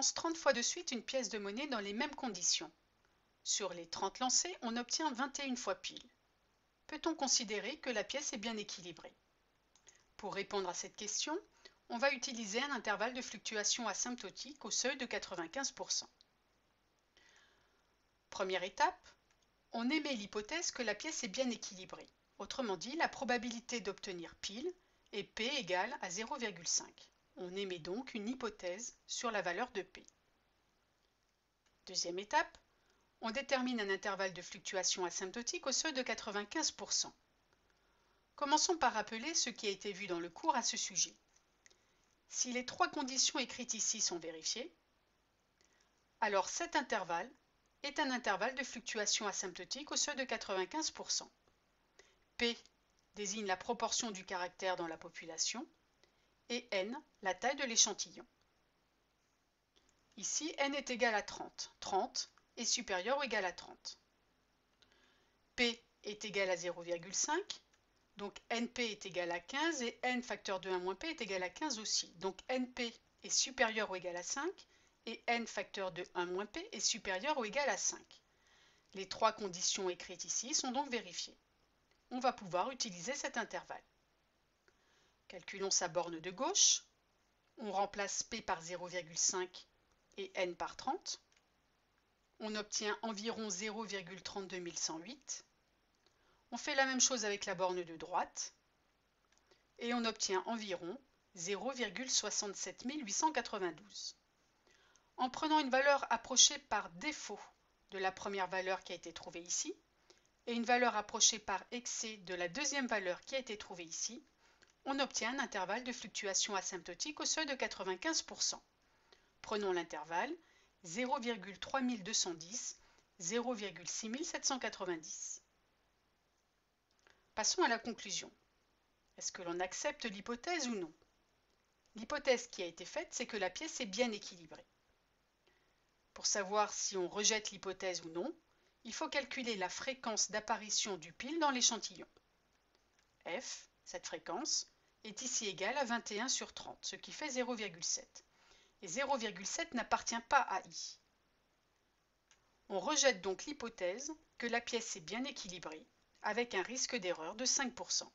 lance 30 fois de suite une pièce de monnaie dans les mêmes conditions. Sur les 30 lancées, on obtient 21 fois pile. Peut-on considérer que la pièce est bien équilibrée? Pour répondre à cette question, on va utiliser un intervalle de fluctuation asymptotique au seuil de 95%. Première étape, on émet l'hypothèse que la pièce est bien équilibrée. Autrement dit, la probabilité d'obtenir pile est P égale à 0,5. On émet donc une hypothèse sur la valeur de P. Deuxième étape, on détermine un intervalle de fluctuation asymptotique au seuil de 95%. Commençons par rappeler ce qui a été vu dans le cours à ce sujet. Si les trois conditions écrites ici sont vérifiées, alors cet intervalle est un intervalle de fluctuation asymptotique au seuil de 95%. P désigne la proportion du caractère dans la population et N la taille de l'échantillon. Ici, N est égal à 30. 30 est supérieur ou égal à 30. P est égal à 0,5. Donc NP est égal à 15 et N facteur de 1 moins P est égal à 15 aussi. Donc NP est supérieur ou égal à 5 et N facteur de 1 moins P est supérieur ou égal à 5. Les trois conditions écrites ici sont donc vérifiées. On va pouvoir utiliser cet intervalle. Calculons sa borne de gauche. On remplace P par 0,5 et N par 30. On obtient environ 0,32108. On fait la même chose avec la borne de droite et on obtient environ 0,67892. En prenant une valeur approchée par défaut de la première valeur qui a été trouvée ici et une valeur approchée par excès de la deuxième valeur qui a été trouvée ici, on obtient un intervalle de fluctuation asymptotique au seuil de 95%. Prenons l'intervalle 0,3210, 0,6790. Passons à la conclusion. Est-ce que l'on accepte l'hypothèse ou non? L'hypothèse qui a été faite, c'est que la pièce est bien équilibrée. Pour savoir si on rejette l'hypothèse ou non, il faut calculer la fréquence d'apparition du pile dans l'échantillon. F, cette fréquence, est ici égale à 21 sur 30, ce qui fait 0,7. Et 0,7 n'appartient pas à I. On rejette donc l'hypothèse que la pièce est bien équilibrée, avec un risque d'erreur de 5%.